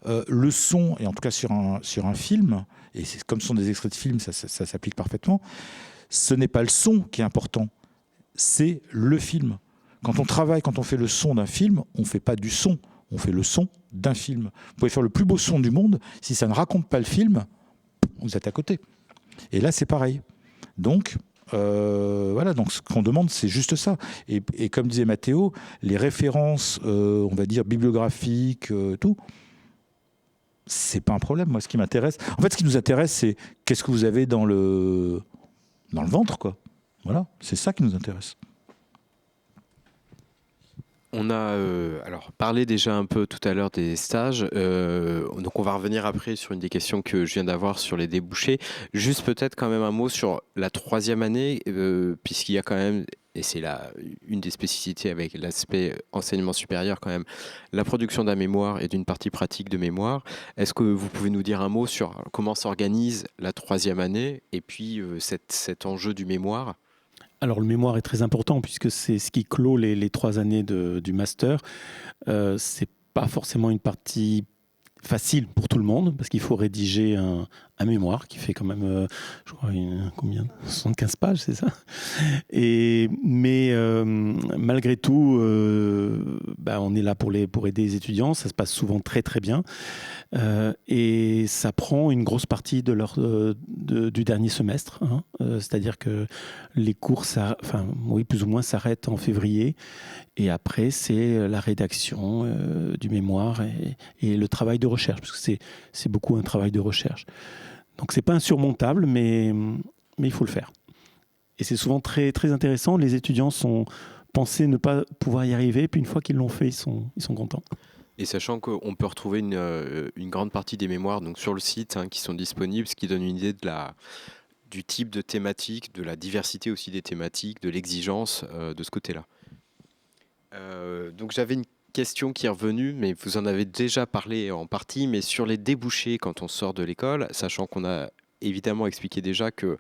S3: le son, et en tout cas sur un film, et comme ce sont des extraits de films, ça s'applique parfaitement, ce n'est pas le son qui est important, c'est le film. Quand on fait le son d'un film, on ne fait pas du son, on fait le son d'un film. Vous pouvez faire le plus beau son du monde, si ça ne raconte pas le film, vous êtes à côté. Et là, c'est pareil. Donc, donc ce qu'on demande, c'est juste ça. Et comme disait Mathéo, les références, on va dire, bibliographiques, tout, c'est pas un problème. Moi, ce qui m'intéresse... En fait, ce qui nous intéresse, c'est qu'est-ce que vous avez dans le ventre, quoi. Voilà, c'est ça qui nous intéresse.
S1: On a parlé déjà un peu tout à l'heure des stages, donc on va revenir après sur une des questions que je viens d'avoir sur les débouchés. Juste peut-être quand même un mot sur la 3e année, puisqu'il y a quand même, et c'est une des spécificités avec l'aspect enseignement supérieur quand même, la production d'un mémoire et d'une partie pratique de mémoire. Est-ce que vous pouvez nous dire un mot sur comment s'organise la 3e année et puis cet enjeu du mémoire ?
S2: Alors le mémoire est très important puisque c'est ce qui clôt les 3 années du master. C'est pas forcément une partie facile pour tout le monde parce qu'il faut rédiger un mémoire qui fait quand même, je crois, combien 75 pages, c'est ça. Mais malgré tout, on est là pour aider les étudiants. Ça se passe souvent très très bien et ça prend une grosse partie du dernier semestre. Hein. C'est-à-dire que les cours, plus ou moins s'arrêtent en février et après c'est la rédaction du mémoire et le travail de recherche parce que c'est beaucoup un travail de recherche. Donc c'est pas insurmontable, mais il faut le faire. Et c'est souvent très, très intéressant. Les étudiants sont pensés ne pas pouvoir y arriver, puis une fois qu'ils l'ont fait, ils sont contents.
S1: Et sachant qu'on peut retrouver une grande partie des mémoires donc sur le site qui sont disponibles, ce qui donne une idée du type de thématique, de la diversité aussi des thématiques, de l'exigence de ce côté-là. Donc j'avais une question qui est revenue, mais vous en avez déjà parlé en partie, mais sur les débouchés quand on sort de l'école, sachant qu'on a évidemment expliqué déjà que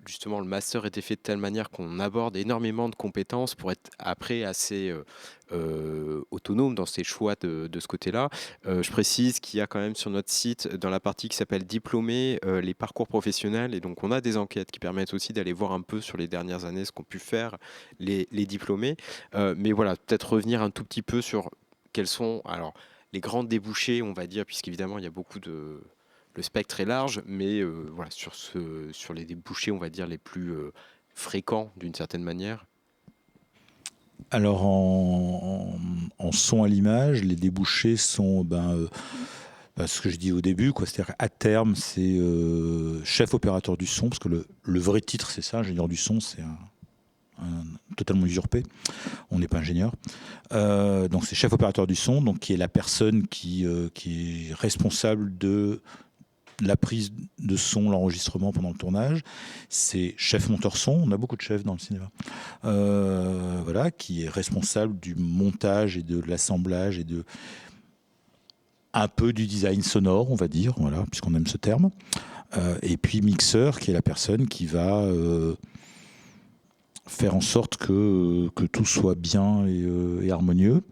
S1: justement le master était fait de telle manière qu'on aborde énormément de compétences pour être après assez autonome dans ses choix de ce côté-là. Je précise qu'il y a quand même sur notre site, dans la partie qui s'appelle diplômés, les parcours professionnels, et donc on a des enquêtes qui permettent aussi d'aller voir un peu sur les dernières années ce qu'ont pu faire les diplômés. Mais voilà, peut-être revenir un tout petit peu sur quels sont alors les grands débouchés, on va dire, puisqu'évidemment il y a beaucoup de... Le spectre est large, mais voilà, sur les débouchés, on va dire, les plus fréquents d'une certaine manière.
S3: Alors, en son à l'image, les débouchés sont ce que je dis au début, quoi. C'est-à-dire à terme, c'est chef opérateur du son, parce que le vrai titre, c'est ça, ingénieur du son, c'est totalement usurpé. On n'est pas ingénieur. Donc, c'est chef opérateur du son, donc qui est la personne qui est responsable de la prise de son, l'enregistrement pendant le tournage. C'est chef monteur son, on a beaucoup de chefs dans le cinéma, voilà, qui est responsable du montage et de l'assemblage et un peu du design sonore, on va dire, voilà, puisqu'on aime ce terme. Et puis mixeur, qui est la personne qui va faire en sorte que tout soit bien et harmonieux.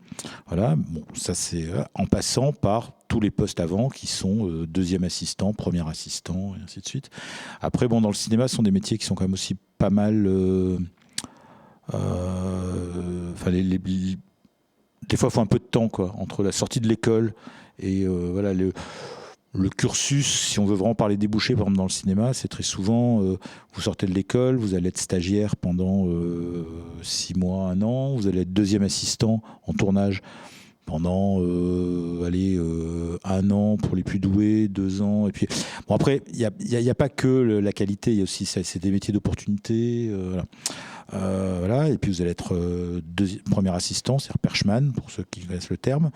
S3: Voilà, bon, ça c'est en passant par tous les postes avant qui sont deuxième assistant, premier assistant, et ainsi de suite. Après, bon, dans le cinéma, ce sont des métiers qui sont quand même aussi pas mal... des fois, il faut un peu de temps, quoi, entre la sortie de l'école et voilà, le cursus, si on veut vraiment parler débouchés, par exemple dans le cinéma, c'est très souvent, vous sortez de l'école, vous allez être stagiaire pendant 6 mois, 1 an, vous allez être deuxième assistant en tournage pendant 1 an pour les plus doués, 2 ans, et puis bon, après il y a pas que la qualité, il y a aussi c'est des métiers d'opportunité, voilà. Voilà, et puis vous allez être premier assistant, c'est-à-dire perchman, pour ceux qui connaissent le terme.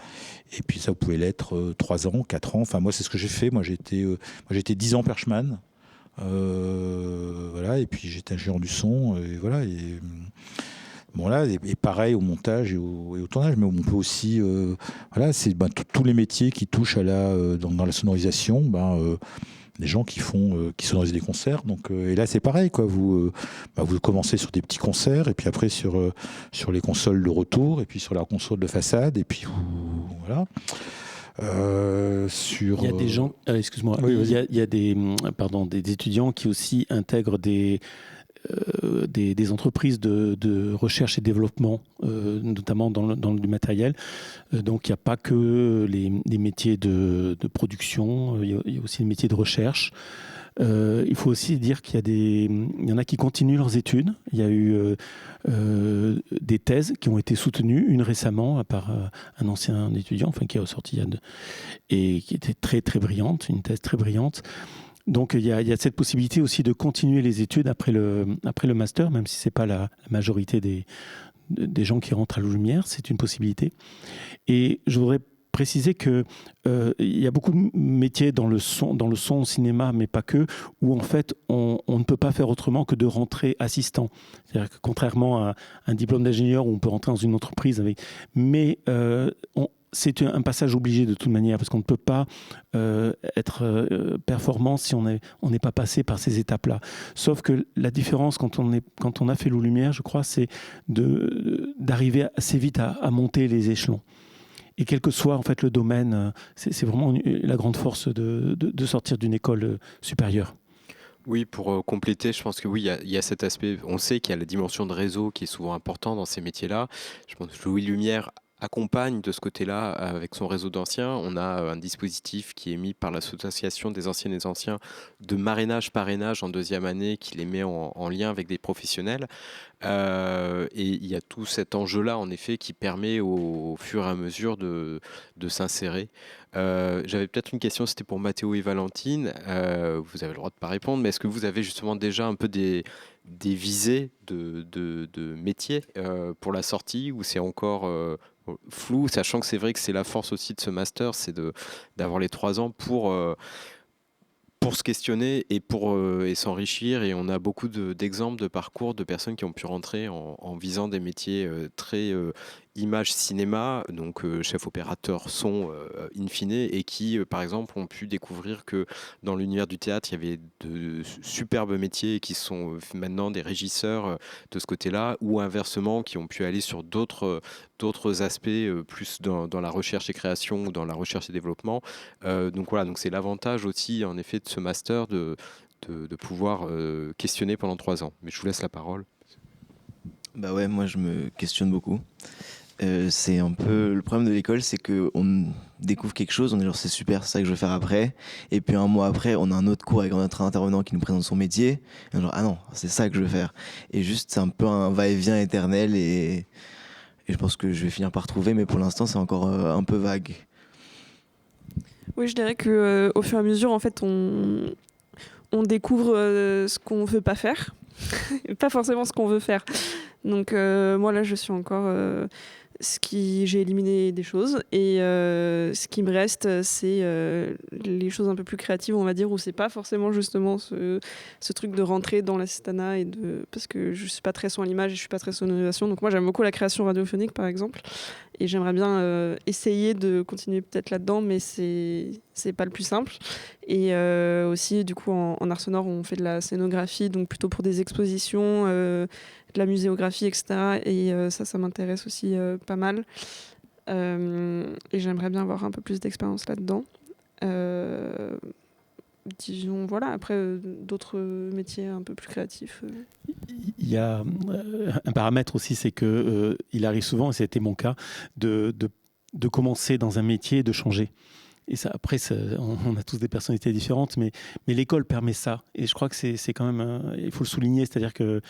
S3: Et puis ça, vous pouvez l'être 3 ans, 4 ans. Enfin, moi, c'est ce que j'ai fait. Moi, j'ai été 10 ans perchman. Voilà, et puis j'étais ingénieur du son. Et voilà. Et, bon, là, et pareil au montage et au tournage. Mais on peut aussi. Voilà, c'est tous les métiers qui touchent dans la sonorisation. Des gens qui sonorisent des concerts, donc et là c'est pareil, quoi. Vous commencez sur des petits concerts et puis après sur les consoles de retour et puis sur la console de façade et puis voilà.
S2: Il y a des gens, excuse-moi,
S3: oui,
S2: il y a des étudiants qui aussi intègrent des entreprises de recherche et développement, notamment dans le matériel. Donc il n'y a pas que les métiers de production, il y a aussi les métiers de recherche. Il faut aussi dire il y en a qui continuent leurs études. Il y a eu des thèses qui ont été soutenues, une récemment par un ancien étudiant, enfin qui est ressorti et qui était très très brillante, une thèse très brillante. Donc il y a cette possibilité aussi de continuer les études après le master, même si c'est pas la majorité des gens qui rentrent à la Lumière, c'est une possibilité. Et je voudrais préciser que il y a beaucoup de métiers dans le son au cinéma, mais pas que, où en fait on ne peut pas faire autrement que de rentrer assistant. C'est-à-dire que contrairement à un diplôme d'ingénieur où on peut rentrer dans une entreprise c'est un passage obligé de toute manière, parce qu'on ne peut pas être performant si on n'est pas passé par ces étapes-là. Sauf que la différence quand on a fait Loup Lumière, je crois, c'est d'arriver assez vite à monter les échelons. Et quel que soit en fait le domaine, c'est vraiment la grande force de sortir d'une école supérieure.
S1: Oui, pour compléter, je pense que oui, il y a cet aspect. On sait qu'il y a la dimension de réseau qui est souvent important dans ces métiers-là. Je pense que Louis Lumière accompagne de ce côté-là avec son réseau d'anciens. On a un dispositif qui est mis par l'association des anciens et des anciens de marrainage-parrainage en 2e année qui les met en lien avec des professionnels. Et il y a tout cet enjeu-là, en effet, qui permet au fur et à mesure de s'insérer. J'avais peut-être une question, c'était pour Mathéo et Valentine. Vous avez le droit de ne pas répondre, mais est-ce que vous avez justement déjà un peu des visées de métiers pour la sortie, ou c'est encore flou, sachant que c'est vrai que c'est la force aussi de ce master, c'est d'avoir les 3 ans pour se questionner et s'enrichir. Et on a beaucoup d'exemples de parcours de personnes qui ont pu rentrer en visant des métiers très image cinéma, donc chef opérateur son in fine, et qui par exemple ont pu découvrir que dans l'univers du théâtre il y avait de superbes métiers qui sont maintenant des régisseurs de ce côté-là, ou inversement qui ont pu aller sur d'autres aspects plus dans la recherche et création ou dans la recherche et développement. Donc voilà, donc c'est l'avantage aussi en effet de ce master de pouvoir questionner pendant 3 ans. Mais je vous laisse la parole.
S5: Bah ouais, moi je me questionne beaucoup. C'est un peu le problème de l'école, c'est qu'on découvre quelque chose, on est genre c'est super, c'est ça que je veux faire après, et puis 1 mois après on a un autre cours avec notre intervenant qui nous présente son métier, et on est genre ah non, c'est ça que je veux faire. Et juste c'est un peu un va-et-vient éternel, et je pense que je vais finir par trouver, mais pour l'instant c'est encore un peu vague.
S4: Oui, je dirais que au fur et à mesure, en fait, on découvre ce qu'on veut pas faire, pas forcément ce qu'on veut faire. Donc moi là, je suis encore j'ai éliminé des choses et ce qui me reste, c'est les choses un peu plus créatives, on va dire, où c'est pas forcément justement ce truc de rentrer dans l'assistanat parce que je suis pas très son à l'image et je suis pas très sonorisation. Donc moi j'aime beaucoup la création radiophonique par exemple et j'aimerais bien essayer de continuer peut-être là-dedans, mais c'est pas le plus simple. Et aussi du coup en art sonore on fait de la scénographie, donc plutôt pour des expositions, de la muséographie, etc. Et ça m'intéresse aussi pas mal. Et j'aimerais bien avoir un peu plus d'expérience là-dedans. Disons, voilà, après, d'autres métiers un peu plus créatifs.
S2: Il y a un paramètre aussi, c'est que il arrive souvent, et c'était mon cas, de commencer dans un métier et de changer. Et ça, après, on a tous des personnalités différentes, mais l'école permet ça. Et je crois que c'est quand même, il faut le souligner, c'est-à-dire que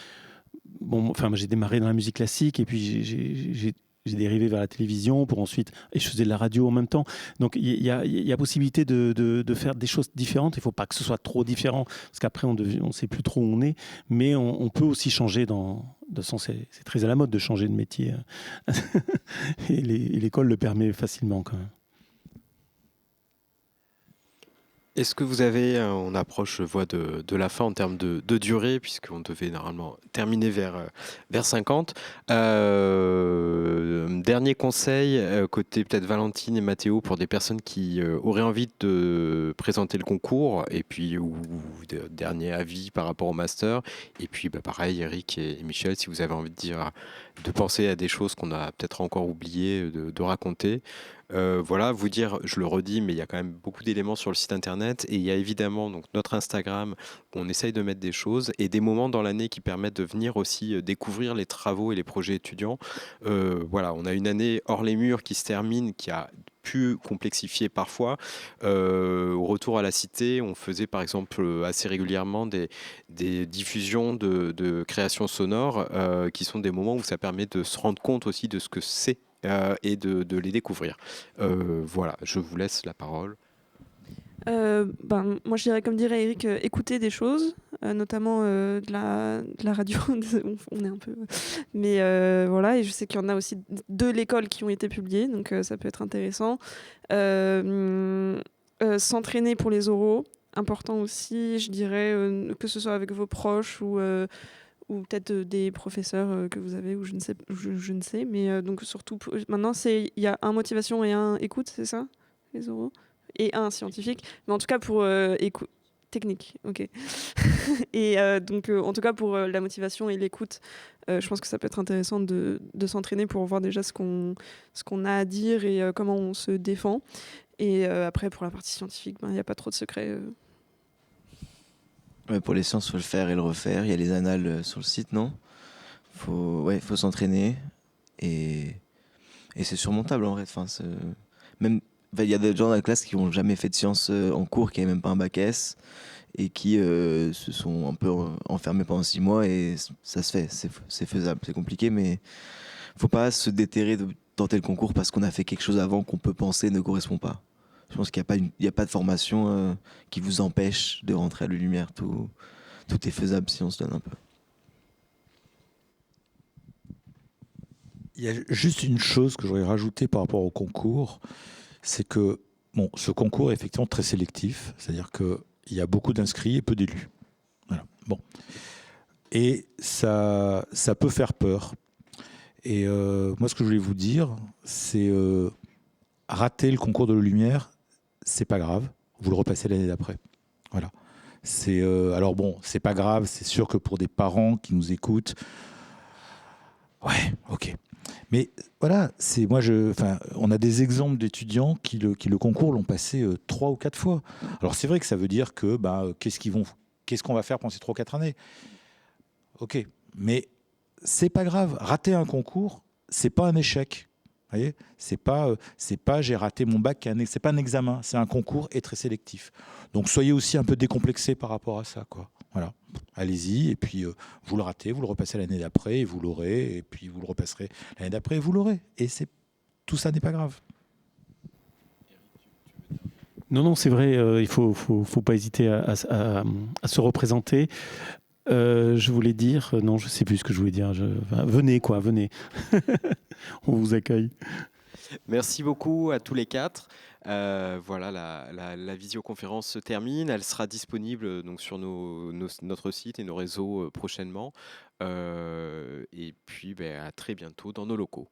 S2: bon, enfin, moi, j'ai démarré dans la musique classique et puis j'ai dérivé vers la télévision pour ensuite, et je faisais de la radio en même temps. Donc il y a possibilité de faire des choses différentes. Il ne faut pas que ce soit trop différent parce qu'après on ne sait plus trop où on est, mais on peut aussi changer de façon, c'est très à la mode de changer de métier. Et l'école le permet facilement quand même.
S1: Est-ce que vous avez, on approche, je vois, de la fin en termes de durée, puisqu'on devait normalement terminer vers 50. Dernier conseil, côté peut-être Valentine et Mathéo, pour des personnes qui auraient envie de présenter le concours, et puis ou dernier avis par rapport au master. Et puis pareil, Eric et Michel, si vous avez envie de penser à des choses qu'on a peut-être encore oubliées de raconter. Voilà, vous dire, je le redis, mais il y a quand même beaucoup d'éléments sur le site internet et il y a évidemment donc notre Instagram où on essaye de mettre des choses et des moments dans l'année qui permettent de venir aussi découvrir les travaux et les projets étudiants. Voilà, on a une année hors les murs qui se termine, qui a pu complexifier parfois. Au retour à la cité, on faisait par exemple assez régulièrement des diffusions de créations sonores qui sont des moments où ça permet de se rendre compte aussi de ce que c'est et de les découvrir. Voilà, je vous laisse la parole.
S4: Moi, je dirais, comme dirait Eric, écouter des choses, notamment de la radio. On est un peu. Mais voilà, et je sais qu'il y en a aussi de l'école qui ont été publiées, donc ça peut être intéressant. S'entraîner pour les oraux, important aussi, je dirais, que ce soit avec vos proches ou peut-être des professeurs que vous avez, ou je ne sais. Mais donc surtout, maintenant, il y a un motivation et un écoute, c'est ça, les oraux, et un scientifique. Mais en tout cas, pour technique, ok. Et donc, en tout cas, pour la motivation et l'écoute, je pense que ça peut être intéressant de s'entraîner pour voir déjà ce qu'on a à dire et comment on se défend. Et après, pour la partie scientifique, il n'y a pas trop de secrets.
S5: Ouais, pour les sciences, il faut le faire et le refaire. Il y a les annales sur le site, non ? Faut s'entraîner et c'est surmontable en vrai. Même, il y a des gens dans la classe qui n'ont jamais fait de sciences en cours, qui n'avaient même pas un bac S et qui se sont un peu enfermés pendant 6 mois et ça se fait, c'est faisable. C'est compliqué, mais faut pas se déterrer de tenter le concours parce qu'on a fait quelque chose avant qu'on peut penser ne correspond pas. Je pense qu'il n'y a pas de formation qui vous empêche de rentrer à la lumière. Tout est faisable si on se donne un peu.
S3: Il y a juste une chose que je voudrais rajouter par rapport au concours, c'est que ce concours est effectivement très sélectif, c'est-à-dire qu'il y a beaucoup d'inscrits et peu d'élus. Voilà. Bon. Et ça peut faire peur. Et moi, ce que je voulais vous dire, c'est rater le concours de la lumière, c'est pas grave. Vous le repassez l'année d'après. Voilà. Alors bon, c'est pas grave. C'est sûr que pour des parents qui nous écoutent, ouais, ok. Mais voilà, on a des exemples d'étudiants qui le concours l'ont passé 3 ou 4 fois. Alors c'est vrai que ça veut dire que qu'est-ce qu'on va faire pendant ces 3 ou 4 années ? Ok, mais c'est pas grave. Rater un concours, c'est pas un échec. Vous voyez, c'est pas j'ai raté mon bac, c'est pas un examen, c'est un concours et très sélectif. Donc soyez aussi un peu décomplexés par rapport à ça, quoi. Voilà, allez-y, et puis vous le ratez, vous le repassez l'année d'après et vous l'aurez, et puis vous le repasserez l'année d'après et vous l'aurez. Et tout ça n'est pas grave.
S2: Non, c'est vrai, il faut pas hésiter à se représenter. Je voulais dire, non, je sais plus ce que je voulais dire. Venez, quoi, venez. On vous accueille.
S1: Merci beaucoup à tous les quatre. Voilà, la visioconférence se termine. Elle sera disponible donc sur notre site et nos réseaux prochainement. Et puis, à très bientôt dans nos locaux.